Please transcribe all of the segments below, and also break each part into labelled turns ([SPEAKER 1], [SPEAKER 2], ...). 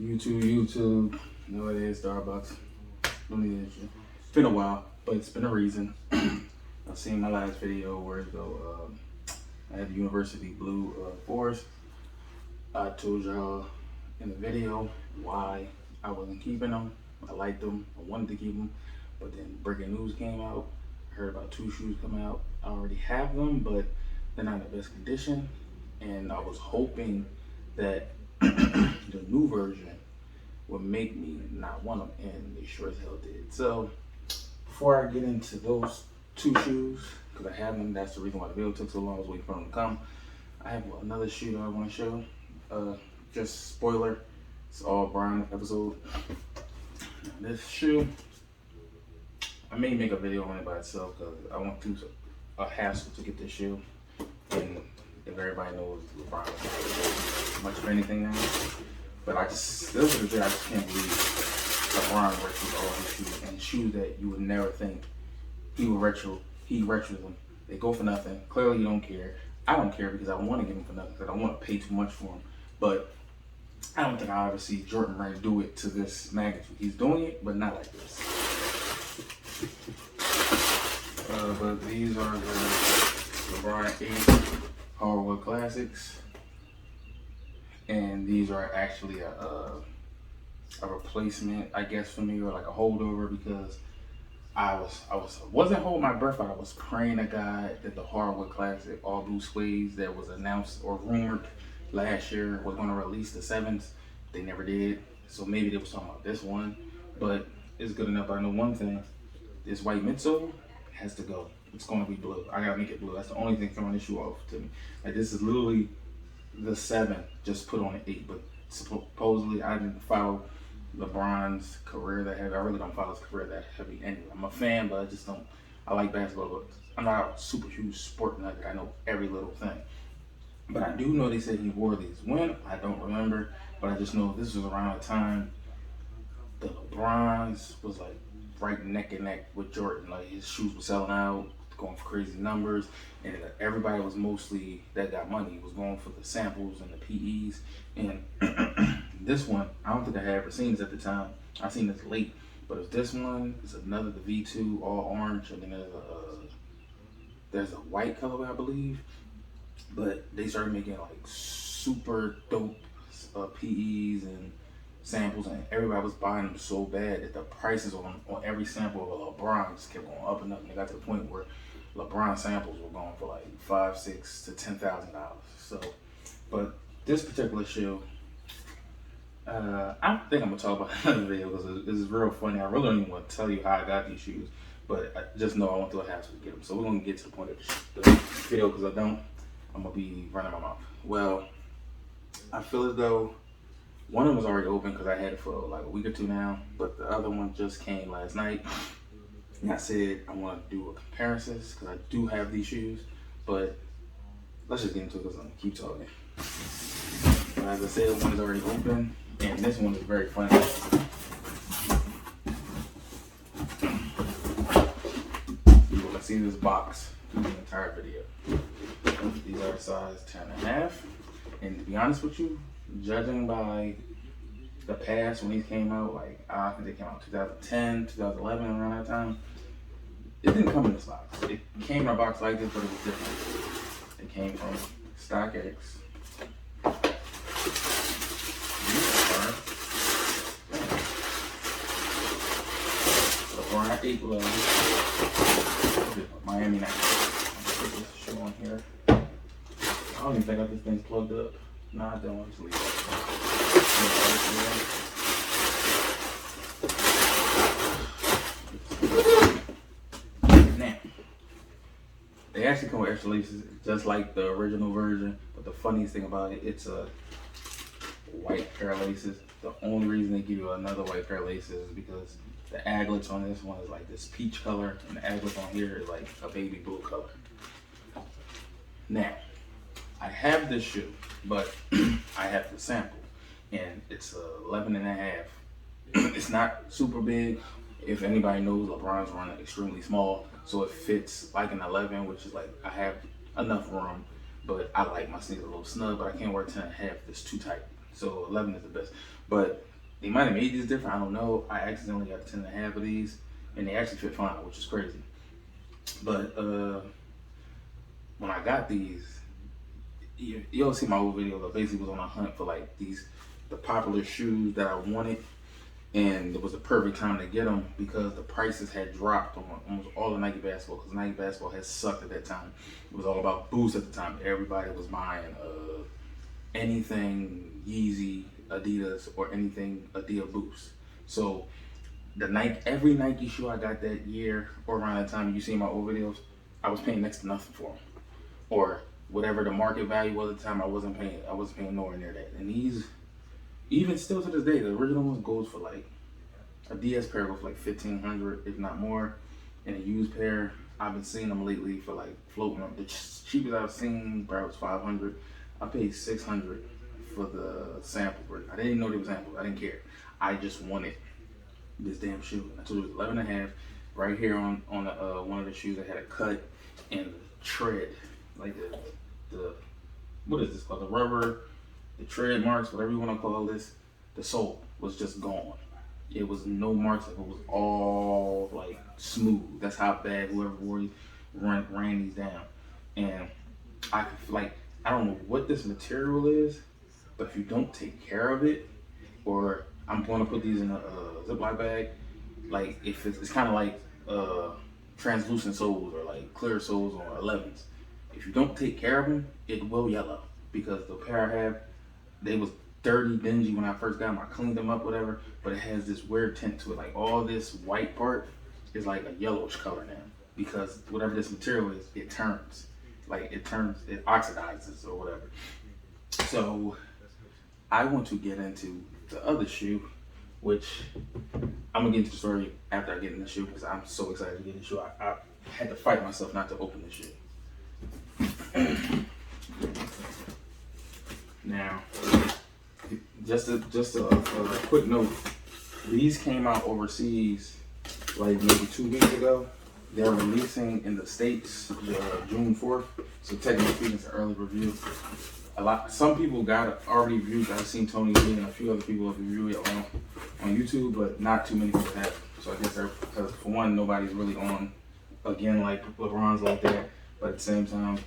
[SPEAKER 1] YouTube. You know what it is, Starbucks. Don't need that shit. It's been a while, but it's been a reason. I've seen my last video where it go, I had the University Blue Forest. I told y'all in the video why I wasn't keeping them. I liked them. I wanted to keep them, but then breaking news came out. I heard about 2 shoes coming out. I already have them, but they're not in the best condition, and I was hoping that the new version would make me not want them, and they sure as hell did. So before I get into those 2 shoes, because I have them, that's the reason why the video took so long. I was waiting for them to come. I have another shoe that I want to show. Just spoiler, it's all brown episode. Now, this shoe, I may make a video on it by itself because I want to a hassle to get this shoe. And if everybody knows LeBron much of anything now, but I just this is the day I just can't believe LeBron retros all his shoes, and shoes that you would never think he would retro. He retros them. They go for nothing. Clearly, you don't care. I don't care because I want to get them for nothing because I don't want to pay too much for them. But I don't think I'll ever see Jordan Brand do it to this magnitude. He's doing it, but not like this. But these are the LeBron 8 Hardwood Classics, and these are actually a replacement, I guess, for me, or like a holdover, because I wasn't holding my breath. I was praying to God that the Hardwood Classic all blue suede that was announced or rumored last year was going to release the 7s. They never did, so maybe they was talking about this one, but it's good enough. I know one thing: this white midsole has to go. It's going to be blue. I gotta make it blue. That's the only thing throwing this shoe off to me. Like, this is literally the 7 just put on an 8, but supposedly I didn't follow LeBron's career that heavy. I really don't follow his career that heavy anyway. I'm a fan, but I just don't. I like basketball, but I'm not a super huge sport nut. I know every little thing. But I do know they said he wore these. When? I don't remember, but I just know this was around the time the LeBrons was like right neck and neck with Jordan. Like, his shoes were selling out, going for crazy numbers, and everybody was mostly that got money was going for the samples and the PEs. And this one, I don't think I had ever seen this at the time. I seen this late, but it's this one. It's another, the V2, all orange, and then there's a white colorway, I believe. But they started making like super dope PEs and samples, and everybody was buying them so bad that the prices on every sample of a LeBron just kept going up and up, and they got to the point where LeBron samples were going for like $5,000, $6,000 to $10,000. So, but this particular shoe, I think I'm gonna talk about another video because this is real funny. I really don't even want to tell you how I got these shoes, but I just know I went through a hassle to get them. So we're gonna get to the point of the video, because I'm gonna be running my mouth. Well, I feel as though one of them was already open because I had it for like a week or 2 now, but the other one just came last night. And I said I want to do a comparisons because I do have these shoes, but let's just get into it because I'm gonna keep talking. But as I said, one is already open, and this one is very funny. You're gonna see this box through the entire video. These are size 10.5, and to be honest with you, judging by the past when these came out, like I think they came out 2010, 2011, around that time, it didn't come in this box. It came in a box like this, but it was different. It came from StockX. LeBron 8 low. Miami Night. I'm gonna put this shoe on here. I don't even think I got this thing's plugged up. Nah, I don't. Just leave it. Now, they actually come with extra laces, just like the original version. But the funniest thing about it, it's a white pair of laces. The only reason they give you another white pair of laces is because the aglets on this one is like this peach color, and the aglets on here is like a baby blue color. Now, I have this shoe, but I have the sample, and it's 11.5. It's not super big. If anybody knows, LeBron's running extremely small, so it fits like an 11, which is like I have enough room, but I like my sneakers a little snug, but I can't wear 10.5. It's too tight. So 11 is the best. But They might have made these different. I don't know. I accidentally got 10.5 of these, and they actually fit fine, which is crazy. But when I got these, you'll see my old video. That basically was on a hunt for like the popular shoes that I wanted, and it was the perfect time to get them because the prices had dropped on almost all the Nike basketball, because Nike basketball had sucked at that time. It was all about boosts at the time. Everybody was buying anything Yeezy, Adidas, or anything Adidas Boost. So every Nike shoe I got that year or around that time, you see my old videos, I was paying next to nothing for them, or whatever the market value was at the time. I wasn't paying nowhere near that. And these, even still to this day, the original ones goes for like a DS pair goes for like 1,500, if not more, and a used pair, I've been seeing them lately for like floating up. The cheapest I've seen probably was 500. I paid 600 for the sample version. I didn't even know they were samples. I didn't care. I just wanted this damn shoe. I told you it was 11.5. Right here on one of the shoes, I had a cut and the tread, like the what is this called? The rubber, the tread marks, whatever you want to call this. The sole was just gone. It was no marks. It was all like smooth. That's how bad whoever wore these ran these down. And I don't know what this material is, but if you don't take care of it, or I'm going to put these in a Ziploc bag, like if it's kind of like translucent soles or like clear soles or 11s. If you don't take care of them, it will yellow, because the pair I have, they was dirty, dingy when I first got them. I cleaned them up, whatever, but it has this weird tint to it. Like all this white part is like a yellowish color now, because whatever this material is, it turns. It oxidizes or whatever. So I want to get into the other shoe, which I'm gonna get into the story after I get in the shoe, because I'm so excited to get in the shoe. I had to fight myself not to open the shoe. Now, just a quick note. These came out overseas like maybe 2 weeks ago. They're releasing in the States June 4th. So technically speaking, it's an early review. Some people got it already reviewed. I've seen Tony Lee and a few other people have reviewed it on YouTube, but not too many people have. So I guess because for one, nobody's really on again like Lebrons like that. But at the same time,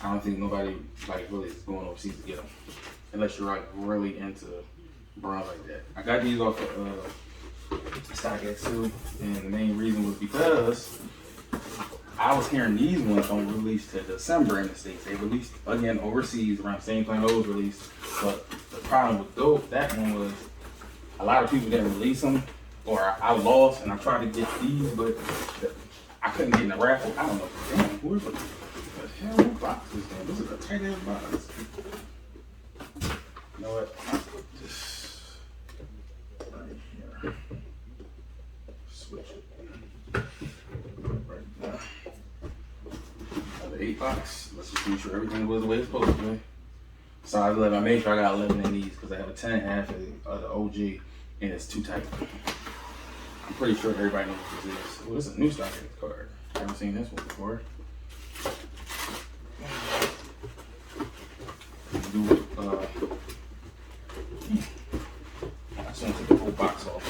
[SPEAKER 1] I don't think nobody really is going overseas to get them, unless you're really into bronze like that. I got these off of StockX too, and the main reason was because I was hearing these ones don't release till December in the States. They released again overseas around the same time those released. But the problem with that one was a lot of people didn't release them, or I lost, and I tried to get these, but I couldn't get in the raffle. I don't know. Damn, who box is that? This is a tight ass box. You know what? Just right here. Switch it. Right now. Another 8 box. Let's just make sure everything was the way it's supposed to be. Size 11. I made sure I got 11 in these because I have a 10.5 of the OG, and it's too tight. I'm pretty sure everybody knows what this is. Well, this is a new StockX card. I haven't seen this one before. I just want to take the whole box off.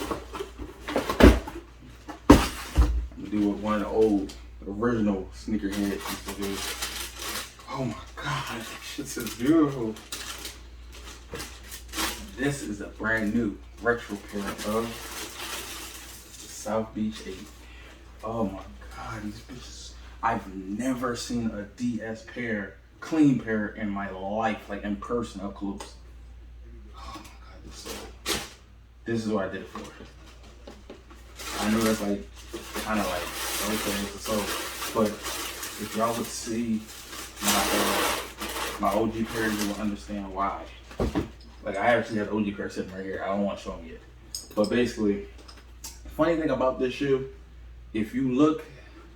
[SPEAKER 1] I'm gonna do what one of the old original sneakerheads used to do. Oh my god, this is beautiful. This is a brand new retro pair of South Beach 8. Oh my god, these bitches. I've never seen a DS pair, clean pair in my life, like in person, up close. Oh my god, this is what I did it for. I know that's kind of okay, so, but if y'all would see my OG pair, you will understand why. I actually have the OG pair sitting right here. I don't want to show them yet. But basically, the funny thing about this shoe, if you look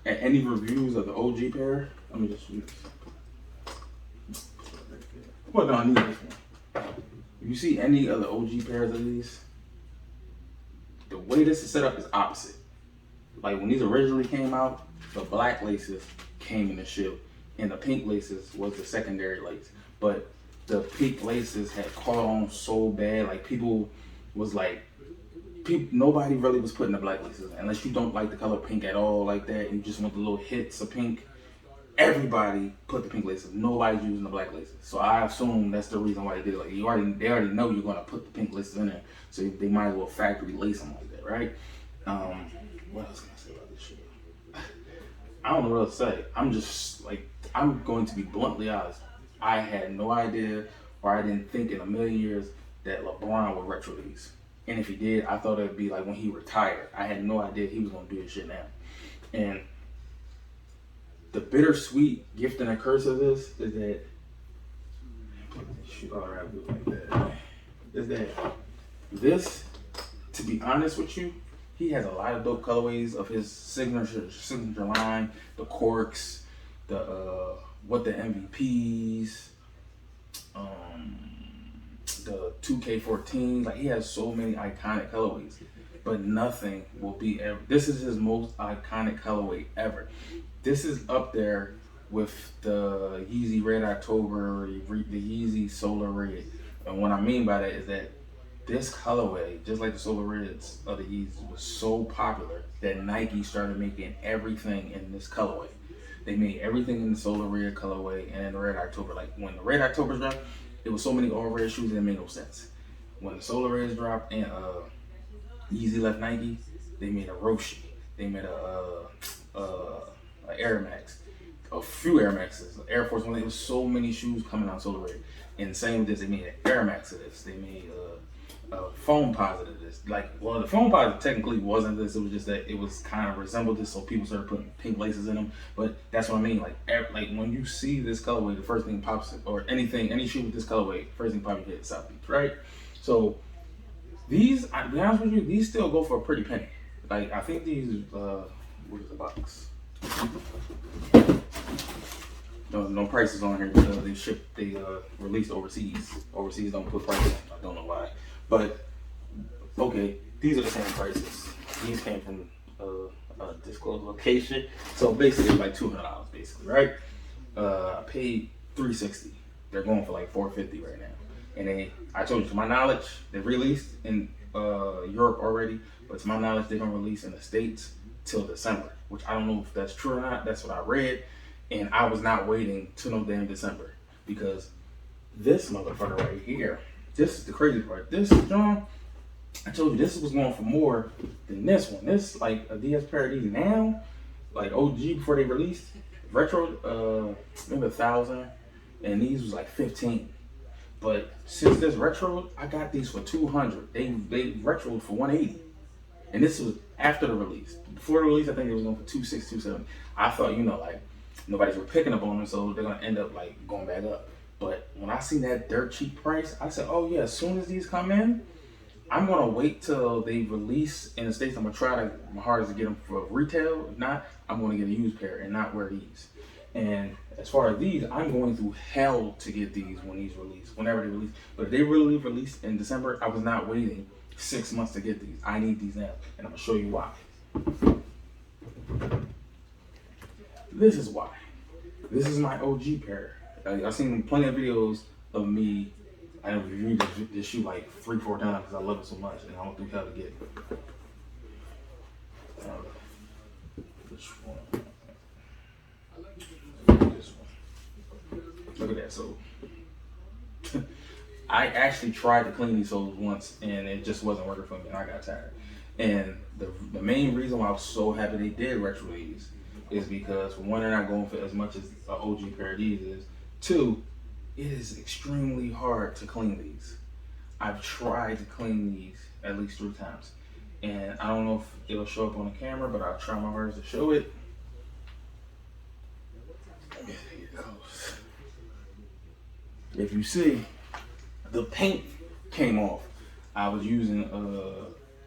[SPEAKER 1] at any reviews of the OG pair, let me just use this. Well, no, I need this one. If you see any of the OG pairs of these, the way this is set up is opposite. Like when these originally came out, the black laces came in the shoe, and the pink laces was the secondary lace. But the pink laces had caught on so bad, like people was like nobody really was putting the black laces in, unless you don't like the color pink at all like that, and you just want the little hits of pink. Everybody put the pink laces. Nobody's using the black laces. So I assume that's the reason why they did it. Like they already know you're gonna put the pink laces in there, so they might as well factory lace them like that, right? What else can I say about this shit? I don't know what else to say. I'm going to be bluntly honest. I had no idea, or I didn't think in a million years that LeBron would retro these. And if he did, I thought it'd be like when he retired. I had no idea he was gonna do this shit now. And the bittersweet gift and a curse of this is that this, to be honest with you, he has a lot of dope colorways of his signature line, the corks, the MVPs, the 2K14s. Like he has so many iconic colorways, but nothing will be ever. This is his most iconic colorway ever. This is up there with the Yeezy Red October, the Yeezy Solar Red. And what I mean by that is that this colorway, just like the Solar Reds of the Yeezys, was so popular that Nike started making everything in this colorway. They made everything in the Solar Red colorway and the Red October. Like when the Red Octobers dropped, it was so many all red shoes that it made no sense. When the Solar Reds dropped and Yeezy left Nike, they made a Roshi. They made a Air Max, a few Air Maxes, Air Force One. There was so many shoes coming out Solar Red. And same with this, they made an Air Max of this. They made a foam positive of this. Like, well, the foam positive technically wasn't this. It was just that it was kind of resembled this, so people started putting pink laces in them. But that's what I mean. Like when you see this colorway, the first thing pops, or any shoe with this colorway, first thing pops in your head is South Beach, right? So these, to be honest with you, these still go for a pretty penny. Like I think these, where's the box? No prices on here because they released overseas. Overseas don't put prices. I don't know why, but okay, these are the same prices. These came from a disclosed location, so basically it's like $200, basically, right? I paid $360. They're going for like $450 right now, and I told you, to my knowledge, they released in Europe already, but to my knowledge, they don't release in the States till December, which I don't know if that's true or not. That's what I read. And I was not waiting till no damn December, because this motherfucker right here, this is the crazy part. This, John, I told you this was going for more than this one. This like a DS pair of these now, like OG before they released, retro, maybe 1,000, and these was like 15. But since this retro, I got these for 200. They retroed for 180, and this was after the release. Before the release, I think it was going for 260, 270. I thought, like, nobody's were picking up on them, so they're gonna end up like going back up. But when I seen that dirt cheap price, I said, oh yeah, as soon as these come in, I'm gonna wait till they release in the States. I'm gonna try my hardest to get them for retail. If not, I'm gonna get a used pair and not wear these. And as far as these, I'm going through hell to get these when these release, whenever they release. But if they really release in December, I was not waiting 6 months to get these. I need these now, and I'm gonna show you why. This is why. This is my OG pair. I've seen plenty of videos of me. I have reviewed this shoe like 3-4 times because I love it so much, and I don't think how to get it. This one. This one. Look at that. So I actually tried to clean these soles once, and it just wasn't working for me, and I got tired. And the main reason why I was so happy they did retro these is because, one, they're not going for as much as an OG pair of these is. Two, it is extremely hard to clean these. I've tried to clean these at least 3 times, and I don't know if it'll show up on the camera, but I'll try my hardest to show it. Here it goes. If you see, the paint came off. I was using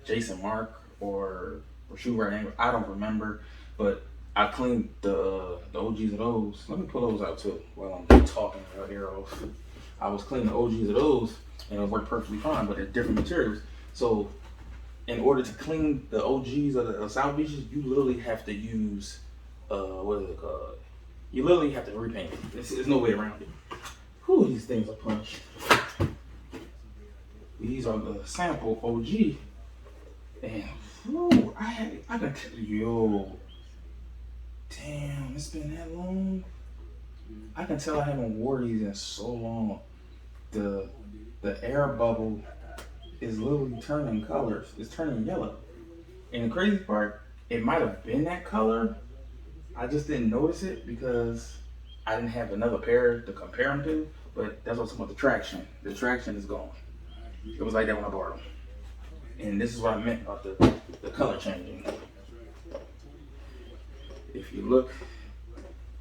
[SPEAKER 1] Jason Mark or Shoe Right Angle. I don't remember, but I cleaned the OGs of those. Let me pull those out too while I'm talking about arrows. I was cleaning the OGs of those, and it worked perfectly fine, but they're different materials. So in order to clean the OGs of the South Beaches, you literally have to use, what is it called? You literally have to repaint it. There's no way around it. Whew, these things are punched. These are the sample OG And whew, I could yo, damn, it's been that long. I can tell I haven't wore these in so long. The the air bubble is literally turning colors. It's turning yellow. And the crazy part, it might have been that color. I just didn't notice it because I didn't have another pair to compare them to. But that's what's about the traction. The traction is gone. It was like that when I bought them. And this is what I meant about the color changing. If you look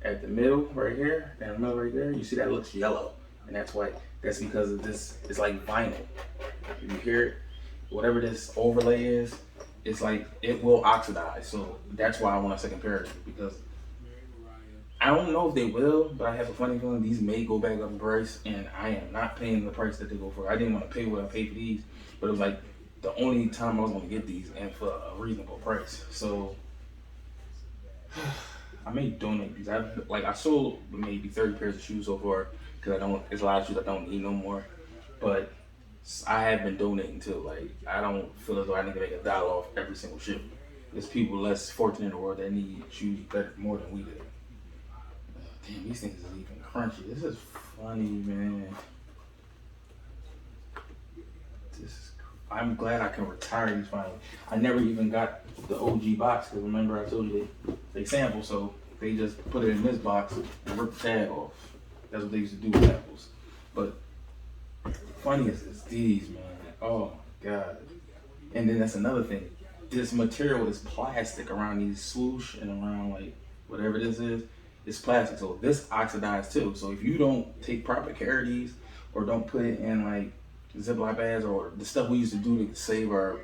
[SPEAKER 1] at the middle right here, and the middle right there, you see that looks yellow. And that's why, that's because of this, it's like vinyl. If you hear it, whatever this overlay is, it's like, it will oxidize. So that's why I want a second pair of these, because I don't know if they will, but I have a funny feeling these may go back up in price, and I am not paying the price that they go for. I didn't want to pay what I paid for these, but it was like the only time I was going to get these, and for a reasonable price. So I may donate these. I sold maybe 30 pairs of shoes so far, because there's a lot of shoes I don't need no more. But I have been donating too. Like, I don't feel as though I need to make $1 off every single ship. There's people less fortunate in the world that need shoes better, more than we do. Damn, these things is even crunchy. This is funny, man. I'm glad I can retire these finally. I never even got the OG box, because remember I told you they sample, so they just put it in this box and rip the tag off. That's what they used to do with apples. But funny is these, man. Oh my god. And then that's another thing. This material is plastic around these swoosh and around like whatever this is. It's plastic, so this oxidized too. So if you don't take proper care of these, or don't put it in like Ziploc bags or the stuff we used to do to save our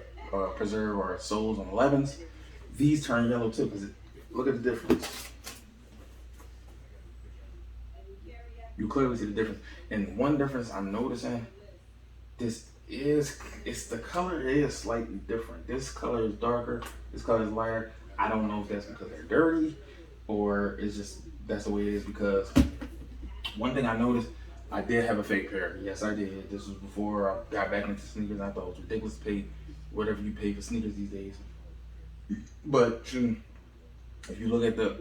[SPEAKER 1] preserve our soles on 11s, these turn yellow too. Because look at the difference. You clearly see the difference. And one difference I'm noticing, it's the color is slightly different. This color is darker. This color is lighter. I don't know if that's because they're dirty, or it's just that's the way it is. Because one thing I noticed, I did have a fake pair. Yes, I did. This was before I got back into sneakers. I thought it was ridiculous to pay whatever you pay for sneakers these days. But if you look at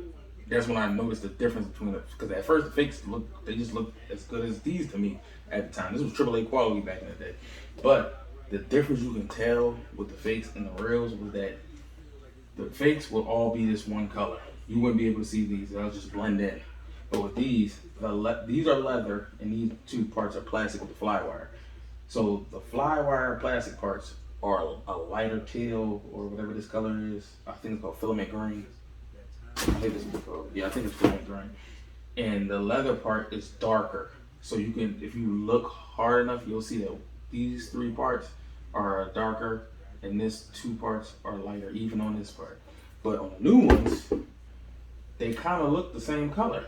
[SPEAKER 1] that's when I noticed the difference between it. Because at first the fakes they just look as good as these to me at the time. This was AAA quality back in the day. But the difference you can tell with the fakes and the reals was that the fakes will all be this one color. You wouldn't be able to see these. They'll just blend in. But with these are leather, and these two parts are plastic with the fly wire. So the fly wire plastic parts are a lighter teal, or whatever this color is. I think it's called filament green. I think it's filament green. And the leather part is darker. So you can, if you look hard enough, you'll see that these three parts are darker, and this two parts are lighter, even on this part. But on the new ones, they kind of look the same color.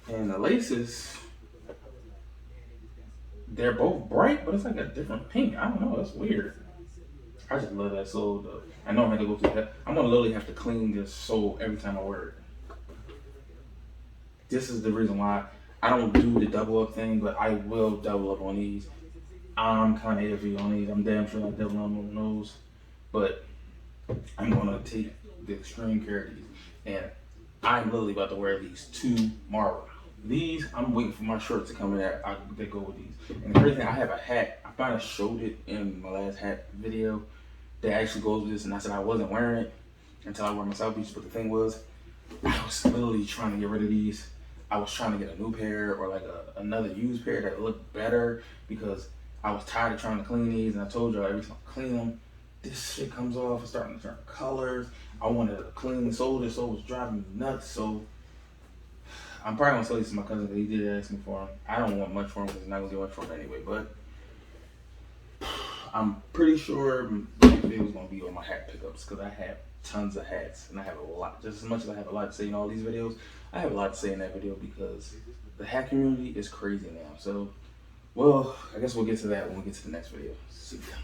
[SPEAKER 1] And the laces, they're both bright, but it's like a different pink. I don't know, it's weird. I just love that sole though. I know I'm gonna go through that. I'm gonna literally have to clean this sole every time I wear it. This is the reason why I don't do the double up thing, but I will double up on these. I'm kind of iffy on these. I'm damn sure I double up on those, but I'm gonna take the extreme care of these. And I'm literally about to wear these tomorrow. These, I'm waiting for my shirt to come in that go with these. And the crazy thing, I have a hat. I finally showed it in my last hat video that actually goes with this, and I said I wasn't wearing it until I wear my South Beach. But the thing was, I was literally trying to get rid of these. I was trying to get a new pair, or like another used pair that looked better, because I was tired of trying to clean these. And I told y'all, every time I clean them, this shit comes off. It's starting to turn colors. I wanted a clean sole. This sole was driving me nuts. So I'm probably gonna sell these to my cousin, because he did ask me for them. I don't want much for him, because he's not gonna get much for him anyway. But I'm pretty sure it was gonna be on my hat pickups, because I have tons of hats, and I have a lot. Just as much as I have a lot to say in all these videos, I have a lot to say in that video, because the hat community is crazy now. So, well, I guess we'll get to that when we get to the next video. See ya.